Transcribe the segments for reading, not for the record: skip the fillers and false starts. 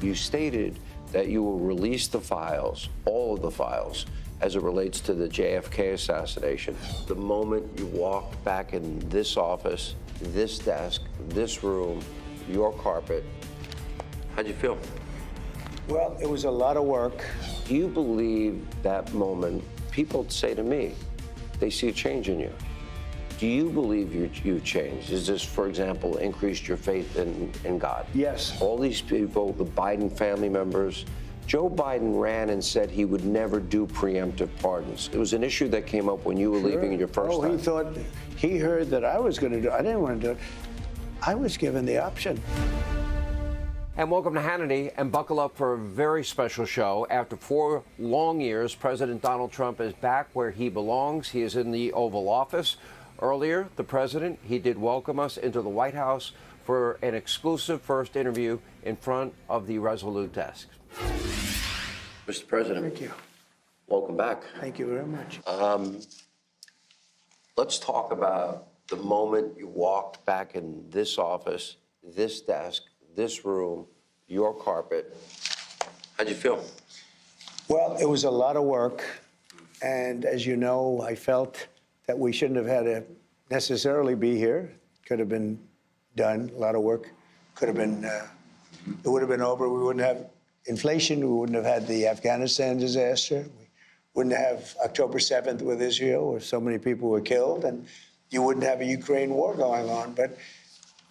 You stated that you will release the files, all of the files, as it relates to the JFK assassination. The moment you walked back in this office, this desk, this room, your carpet, how'd you feel? Well, it was a lot of work. Do you believe that moment, people say to me, they see a change in you? Do you believe you changed? Is this, for example, increased your faith in God? Yes. All these people, the Biden family members, Joe Biden ran and said he would never do preemptive pardons. It was an issue that came up when you were leaving your first time. He thought, he heard that I was going to do it. I didn't want to do it. I was given the option. And welcome to Hannity, and buckle up for a very special show. After 4 long years, President Donald Trump is back where he belongs. He is in the Oval Office. Earlier, the president, he did welcome us into the White House for an exclusive first interview in front of the Resolute desk. Mr. President. Thank you. Welcome back. Thank you very much. Let's talk about the moment you walked back in this office, this desk, this room, your carpet. How'd you feel? Well, it was a lot of work. And as you know, I felt that we shouldn't have had to necessarily be here. Could have been done, a lot of work. Could have been, it would have been over. We wouldn't have inflation. We wouldn't have had the Afghanistan disaster. We wouldn't have October 7th with Israel, where so many people were killed. And you wouldn't have a Ukraine war going on. But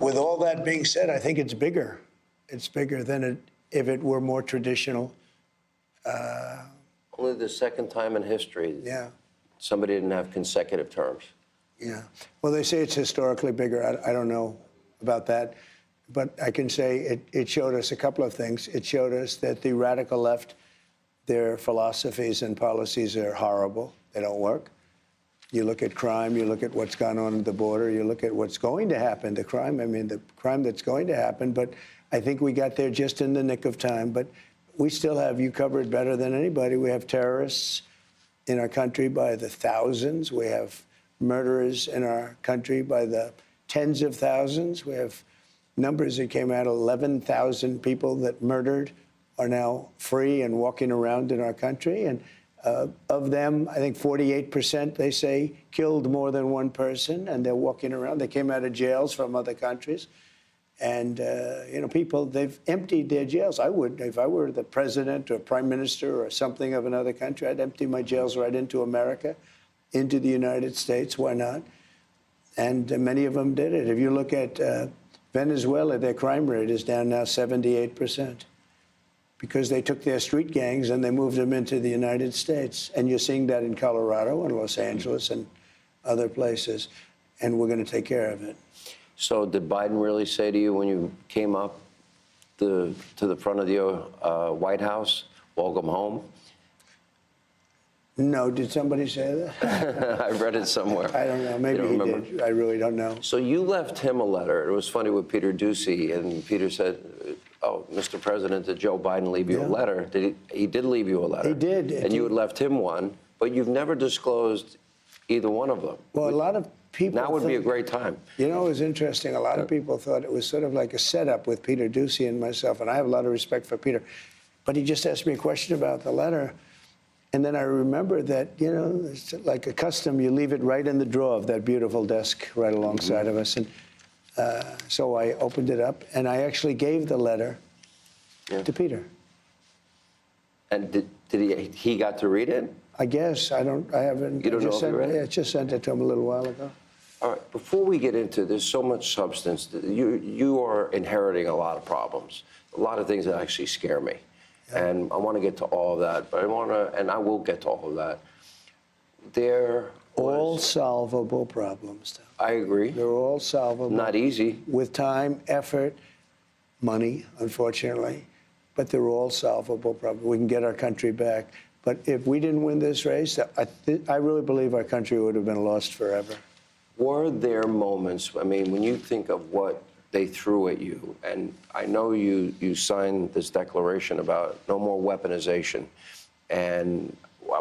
with all that being said, I think it's bigger. It's bigger than if it were more traditional. Only the second time in history. Yeah. Somebody didn't have consecutive terms. Yeah. Well, they say it's historically bigger. I don't know about that. But I can say it showed us a couple of things. It showed us that the radical left, their philosophies and policies are horrible. They don't work. You look at crime, you look at what's gone on at the border, you look at what's going to happen, the crime that's going to happen. But I think we got there just in the nick of time. But we still have you covered better than anybody. We have terrorists in our country by the thousands. We have murderers in our country by the tens of thousands. We have numbers that came out, 11,000 people that murdered are now free and walking around in our country. And of them, I think 48%, they say, killed more than one person, and they're walking around. They came out of jails from other countries. And, you know, people, they've emptied their jails. I would, if I were the president or prime minister or something of another country, I'd empty my jails right into America, into the United States. Why not? And many of them did it. If you look at Venezuela, their crime rate is down now 78% because they took their street gangs and they moved them into the United States. And you're seeing that in Colorado and Los Angeles and other places. And we're going to take care of it. So did Biden really say to you when you came up to the front of the White House, welcome home? No, did somebody say that? I read it somewhere. I don't know. Maybe he did. I really don't know. So you left him a letter. It was funny with Peter Doocy, and Peter said, oh, Mr. President, did Joe Biden leave you a letter? He did leave you a letter. He did. And you had left him one, but you've never disclosed either one of them. Well, a lot of people now would be a great time. You know, it was interesting. A lot of people thought it was sort of like a setup with Peter Doocy and myself, and I have a lot of respect for Peter. But he just asked me a question about the letter. And then I remember that, you know, it's like a custom, you leave it right in the drawer of that beautiful desk right alongside of us. And so I opened it up, and I actually gave the letter to Peter. And did he got to read it? I guess. I haven't. You don't know if he read it? Yeah, I just sent it to him a little while ago. All right. Before we get into there's so much substance. You are inheriting a lot of problems, a lot of things that actually scare me. And I want to get to all of that, but I will get to all of that. All solvable problems, Tom. I agree. They're all solvable. Not easy. With time, effort, money, unfortunately, but they're all solvable problems. We can get our country back. But if we didn't win this race, I really believe our country would have been lost forever. Were there moments, I mean, when you think of what they threw at you, and I know you signed this declaration about no more weaponization, and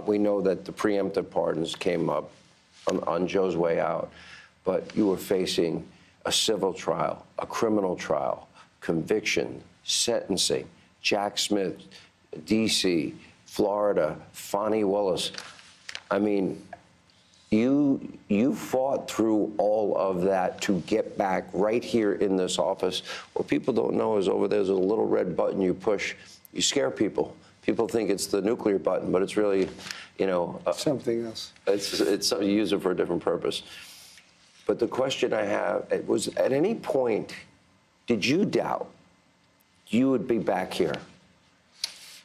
we know that the preemptive pardons came up on Joe's way out, but you were facing a civil trial, a criminal trial, conviction, sentencing, Jack Smith, D.C., Florida, Fonnie Willis. I mean, you fought through all of that to get back right here in this office. What people don't know is over there's a little red button you push. You scare people. People think it's the nuclear button, but it's really, you know, something else. It's something you use it for a different purpose. But the question I have, it was, at any point, did you doubt you would be back here?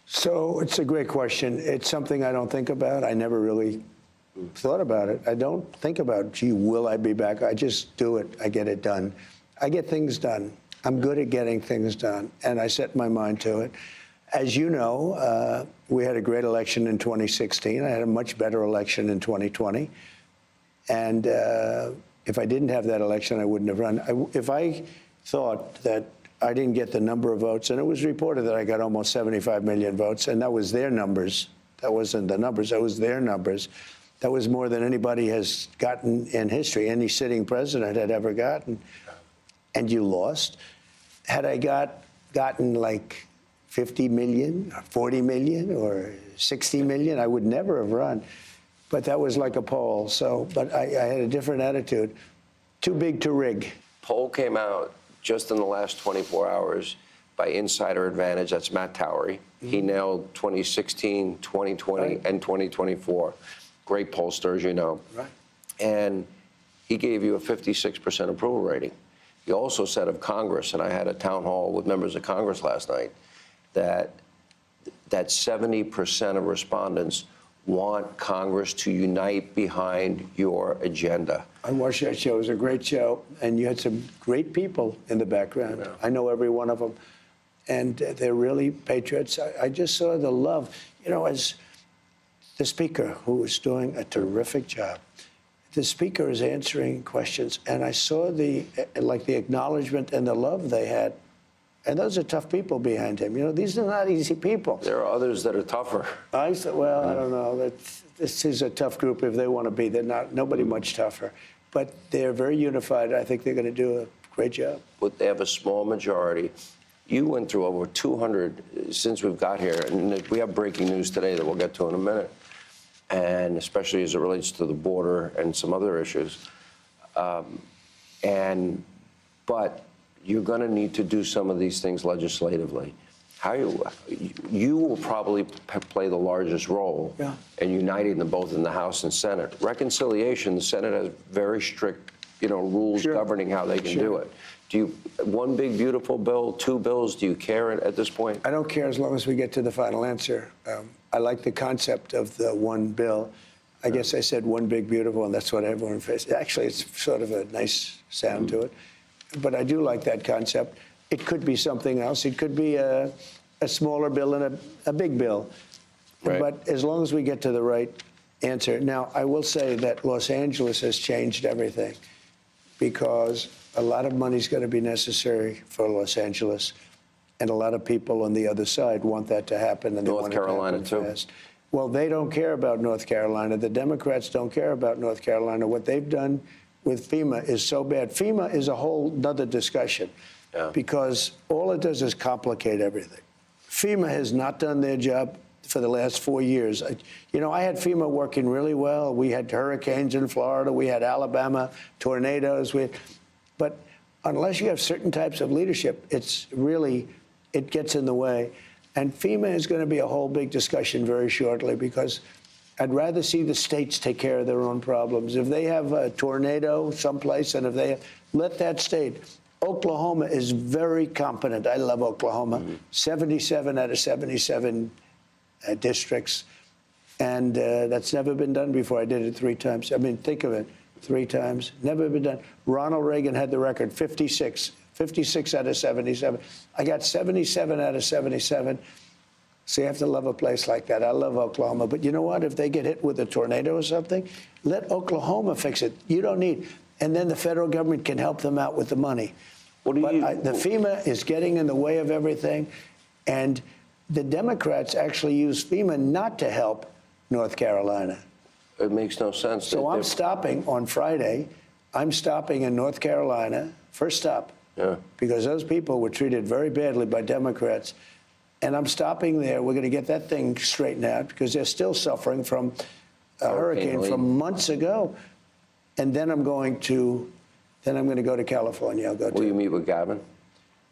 So it's a great question. It's something I don't think about. I never really thought about it. I don't think about, gee, will I be back? I just do it. I get it done. I get things done. I'm good at getting things done, and I set my mind to it. As you know, we had a great election in 2016. I had a much better election in 2020. And if I didn't have that election, I wouldn't have run. If I thought that I didn't get the number of votes, and it was reported that I got almost 75 million votes, and that was their numbers. That wasn't the numbers. That was their numbers. That was more than anybody has gotten in history, any sitting president had ever gotten. And you lost. Had I gotten like 50 million, or 40 million, or 60 million, I would never have run. But that was like a poll. So, but I had a different attitude. Too big to rig. Poll came out just in the last 24 hours by Insider Advantage. That's Matt Towery. He nailed 2016, 2020, and 2024. Great pollster, as you know. Right. And he gave you a 56% approval rating. He also said of Congress, and I had a town hall with members of Congress last night, that 70% of respondents want Congress to unite behind your agenda. I watched that show. It was a great show, and you had some great people in the background. Yeah. I know every one of them, and they're really patriots. I just saw the love. You know, as the speaker, who is doing a terrific job, the speaker is answering questions, and I saw the acknowledgement and the love they had. And those are tough people behind him. You know, these are not easy people. There are others that are tougher. I said, well, I don't know. This is a tough group if they want to be. They're not, nobody much tougher. But they're very unified. I think they're going to do a great job. But they have a small majority. You went through over 200 since we've got here, and we have breaking news today that we'll get to in a minute, and especially as it relates to the border and some other issues. But you're going to need to do some of these things legislatively. You will probably play the largest role in uniting them both in the House and Senate. Reconciliation, the Senate has very strict, rules governing how they can do it. Do you, one big beautiful bill, two bills, do you care at this point? I don't care as long as we get to the final answer. I like the concept of the one bill. I guess I said one big beautiful, and that's what everyone faces. Actually, it's sort of a nice sound to it. But I do like that concept. It could be something else. It could be a smaller bill and a big bill. Right. But as long as we get to the right answer. Now, I will say that Los Angeles has changed everything because a lot of money is going to be necessary for Los Angeles. And a lot of people on the other side want that to happen. And North Carolina, too. Fast. Well, they don't care about North Carolina. The Democrats don't care about North Carolina. What they've done with FEMA is so bad. FEMA is a whole other discussion because all it does is complicate everything. FEMA has not done their job for the last 4 years. I had FEMA working really well. We had hurricanes in Florida. We had Alabama tornadoes. But unless you have certain types of leadership, it gets in the way. And FEMA is going to be a whole big discussion very shortly because I'd rather see the states take care of their own problems. If they have a tornado someplace and let that state. Oklahoma is very competent. I love Oklahoma. 77 out of 77 districts. And that's never been done before. I did it 3 times. I mean, think of it, 3 times. Never been done. Ronald Reagan had the record, 56 out of 77. I got 77 out of 77. So you have to love a place like that. I love Oklahoma. But you know what? If they get hit with a tornado or something, let Oklahoma fix it. You don't need. And then the federal government can help them out with the money. The FEMA is getting in the way of everything. And the Democrats actually use FEMA not to help North Carolina. It makes no sense. So I'm stopping on Friday. I'm stopping in North Carolina, first stop, because those people were treated very badly by Democrats. And I'm stopping there. We're going to get that thing straightened out because they're still suffering from a hurricane from months ago. And then I'm going to go to California. Will you meet with Gavin?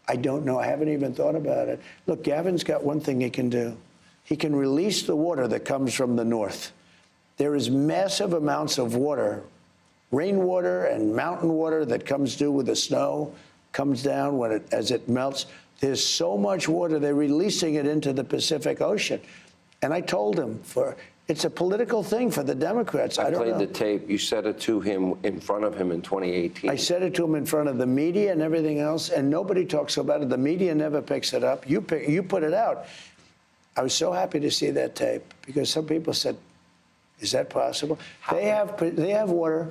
I don't know. I haven't even thought about it. Look, Gavin's got one thing he can do. He can release the water that comes from the north. There is massive amounts of water, rainwater and mountain water that comes due with the snow, comes down as it melts. There's so much water, they're releasing it into the Pacific Ocean. And I told him, it's a political thing for the Democrats. I don't know. I played the tape. You said it to him in front of him in 2018. I said it to him in front of the media and everything else, and nobody talks about it. The media never picks it up. You put it out. I was so happy to see that tape because some people said, is that possible? They have water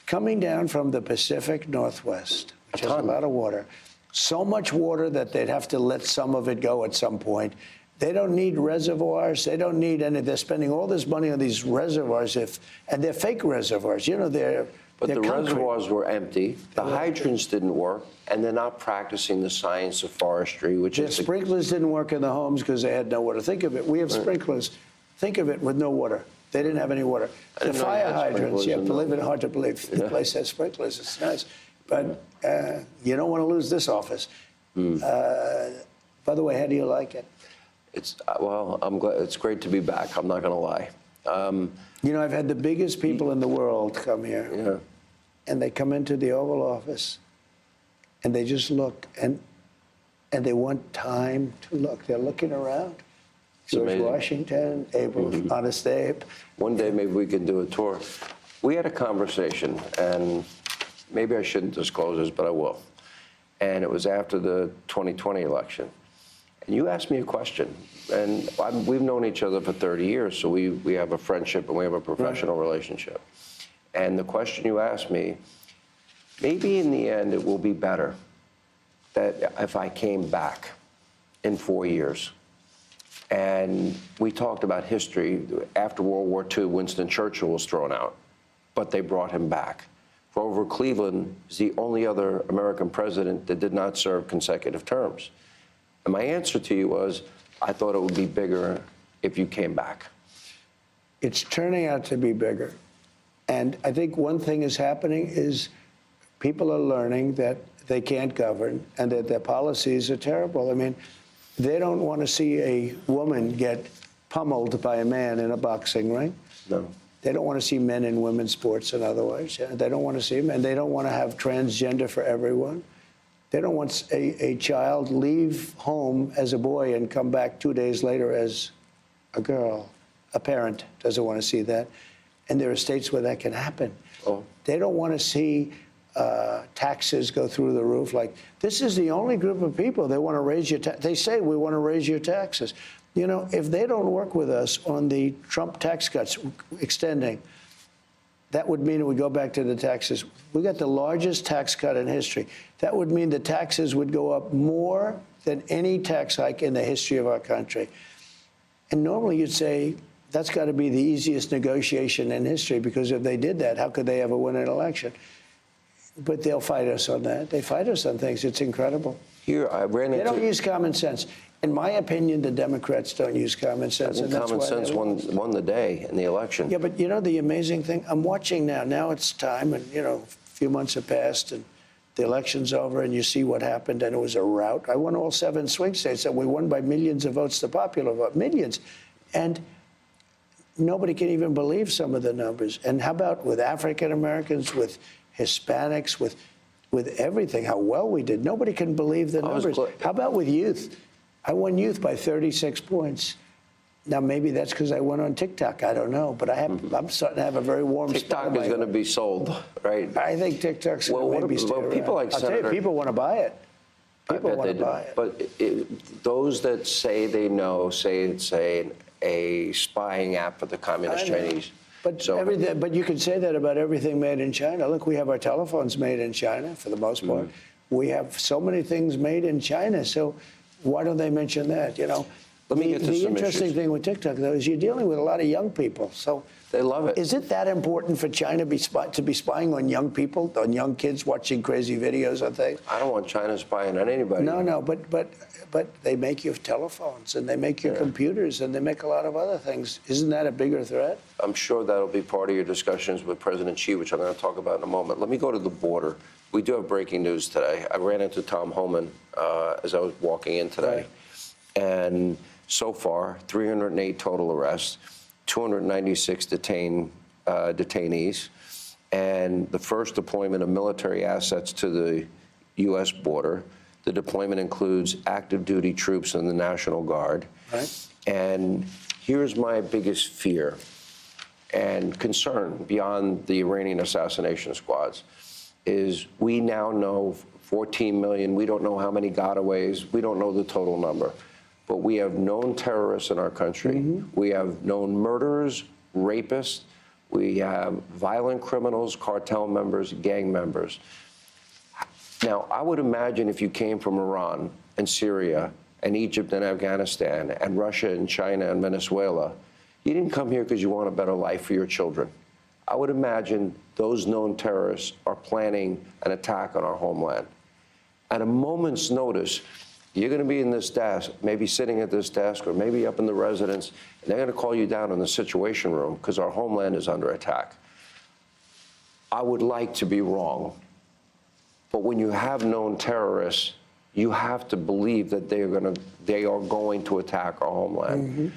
coming down from the Pacific Northwest, which is a lot of water. So much water that they'd have to let some of it go at some point. They don't need reservoirs. They don't need any. They're spending all this money on these reservoirs, and they're fake reservoirs. You know, But the reservoirs were empty. The hydrants didn't work, and they're not practicing the science of forestry, which is... The sprinklers didn't work in the homes because they had no water. Think of it. We have sprinklers. Think of it with no water. They didn't have any water. The fire hydrants, yeah, believe it, hard to believe. The place has sprinklers. It's nice. But you don't want to lose this office. By the way, how do you like it? Well, I'm glad. It's great to be back. I'm not going to lie. You know, I've had the biggest people in the world come here. Yeah. And they come into the Oval Office, and they just look, and they want time to look. They're looking around. George Washington, Honest Abe. One day, maybe we can do a tour. We had a conversation, and maybe I shouldn't disclose this, but I will. And it was after the 2020 election. And you asked me a question, and we've known each other for 30 years, so we have a friendship and we have a professional relationship. And the question you asked me, maybe in the end it will be better that if I came back in 4 years. And we talked about history. After World War II, Winston Churchill was thrown out, but they brought him back. Grover Cleveland is the only other American president that did not serve consecutive terms. And my answer to you was, I thought it would be bigger if you came back. It's turning out to be bigger. And I think one thing is happening is people are learning that they can't govern and that their policies are terrible. I mean, they don't want to see a woman get pummeled by a man in a boxing ring. No. They don't want to see men in women's sports, in other words. They don't want to see them, and they don't want to have transgender for everyone. They don't want a child leave home as a boy and come back 2 days later as a girl. A parent doesn't want to see that. And there are states where that can happen. Oh. They don't want to see taxes go through the roof. Like, this is the only group of people they want to raise your taxes. They say, we want to raise your taxes. You know, if they don't work with us on the Trump tax cuts extending, that would mean it would go back to the taxes. We got the largest tax cut in history. That would mean the taxes would go up more than any tax hike in the history of our country. And normally you'd say, that's got to be the easiest negotiation in history, because if they did that, how could they ever win an election? But they'll fight us on that. They fight us on things. It's incredible. Here, I ran into... They don't use common sense. In my opinion, the Democrats don't use common sense. And common sense won the day in the election. Yeah, but you know the amazing thing? I'm watching now. Now it's time, and, you know, a few months have passed, and the election's over, and you see what happened, and it was a rout. I won all 7 swing states, and we won by millions of votes, the popular vote, millions. And nobody can even believe some of the numbers. And how about with African Americans, with Hispanics, with everything, how well we did? Nobody can believe the numbers. How about with youth? I won youth by 36 points. Now, maybe that's because I went on TikTok. I don't know. But I'm starting to have a very warm spot. TikTok is going to be sold, right? I think TikTok's going to maybe stay around. People like I'll tell you, people want to buy it. People want to buy it. But those that say they know say it's a spying app for the communist Chinese. But you can say that about everything made in China. Look, we have our telephones made in China for the most part. We have so many things made in China. So why don't they mention that? You know, Let me get to some The interesting issues. thing with TikTok, though, is you're dealing with a lot of young people. So They love it. Is it that important for China to be spying on young people, on young kids watching crazy videos and things? I don't want China spying on anybody. No, but they make your telephones and they make your computers and they make a lot of other things. Isn't that a bigger threat? I'm sure that'll be part of your discussions with President Xi, which I'm going to talk about in a moment. Let me go to the border. We do have breaking news today. I ran into Tom Homan as I was walking in today. Right. And so far, 308 total arrests, 296 detainees, and the first deployment of military assets to the U.S. border. The deployment includes active duty troops in the National Guard. Right. And here's my biggest fear and concern beyond the Iranian assassination squads is we now know 14 million. We don't know how many gotaways. We don't know the total number. But we have known terrorists in our country. Mm-hmm. We have known murderers, rapists. We have violent criminals, cartel members, gang members. Now, I would imagine if you came from Iran and Syria and Egypt and Afghanistan and Russia and China and Venezuela, you didn't come here because you want a better life for your children. I would imagine those known terrorists are planning an attack on our homeland. At a moment's notice, you're going to be in this desk, maybe sitting at this desk or maybe up in the residence, and they're going to call you down in the Situation Room because our homeland is under attack. I would like to be wrong, but when you have known terrorists, you have to believe that they are going to attack our homeland. Mm-hmm.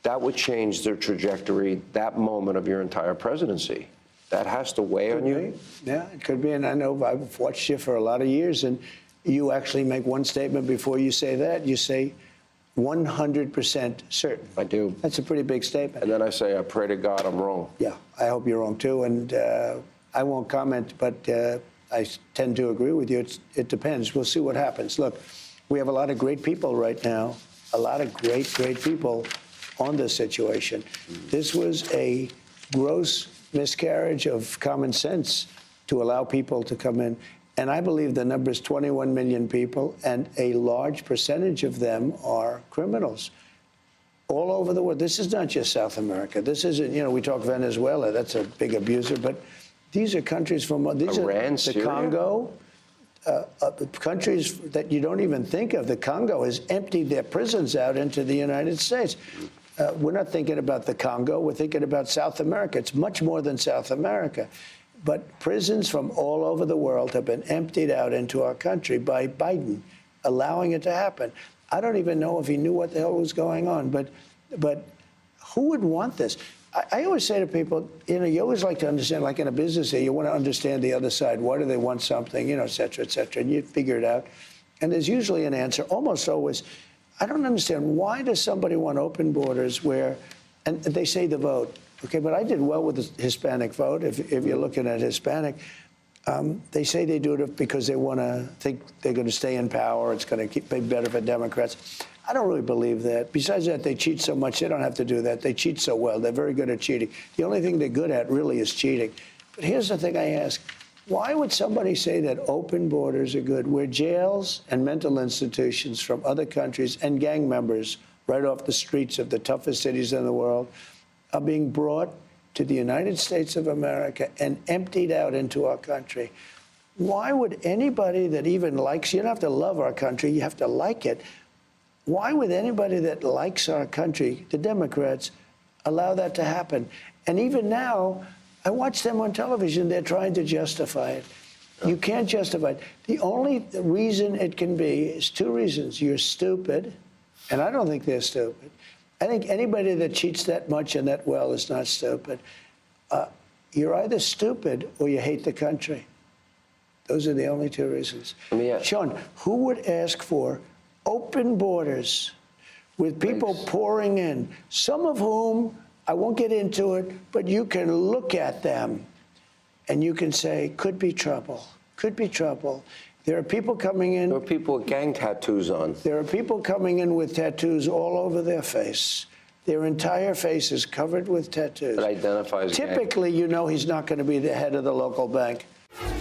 That would change their trajectory, that moment of your entire presidency. That has to weigh on you. Yeah, it could be. And I know I've watched you for a lot of years, and you actually make one statement before you say that. You say 100% certain. I do. That's a pretty big statement. And then I say, I pray to God I'm wrong. Yeah, I hope you're wrong, too. And I won't comment, but I tend to agree with you. It depends. We'll see what happens. Look, we have a lot of great people right now, a lot of great people on this situation. This was a gross miscarriage of common sense to allow people to come in. And I believe the number is 21 million people, and a large percentage of them are criminals all over the world. This is not just South America. This isn't, we talk Venezuela. That's a big abuser. But these are countries from Iran, the Syria? Congo, countries that you don't even think of. The Congo has emptied their prisons out into the United States. We're not thinking about the Congo. We're thinking about South America. It's much more than South America. But prisons from all over the world have been emptied out into our country by Biden, allowing it to happen. I don't even know if he knew what the hell was going on. But who would want this? I always say to people, you always like to understand, like in a business here, you want to understand the other side. Why do they want something, et cetera, and you figure it out. And there's usually an answer, almost always. I don't understand, why does somebody want open borders where, and they say the vote. Okay, but I did well with the Hispanic vote. If you're looking at Hispanic, they say they do it because they want to think they're going to stay in power. It's going to be better for Democrats. I don't really believe that. Besides that, they cheat so much, they don't have to do that. They cheat so well. They're very good at cheating. The only thing they're good at really is cheating. But here's the thing I ask. Why would somebody say that open borders are good, where jails and mental institutions from other countries and gang members right off the streets of the toughest cities in the world are being brought to the United States of America and emptied out into our country? Why would anybody that even likes, you don't have to love our country, you have to like it. Why would anybody that likes our country, the Democrats, allow that to happen? And even now, I watch them on television, they're trying to justify it. You can't justify it. The only reason it can be is two reasons. You're stupid, and I don't think they're stupid. I think anybody that cheats that much and that well is not stupid. You're either stupid or you hate the country. Those are the only two reasons. Sean, who would ask for open borders with people pouring in, some of whom, I won't get into it, but you can look at them and you can say, could be trouble, could be trouble. There are people coming in. There are people with gang tattoos on. There are people coming in with tattoos all over their face. Their entire face is covered with tattoos. That identifies Typically, he's not going to be the head of the local bank.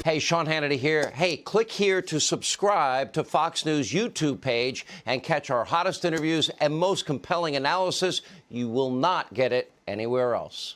Hey, Sean Hannity here. Hey, click here to subscribe to Fox News YouTube page and catch our hottest interviews and most compelling analysis. You will not get it anywhere else.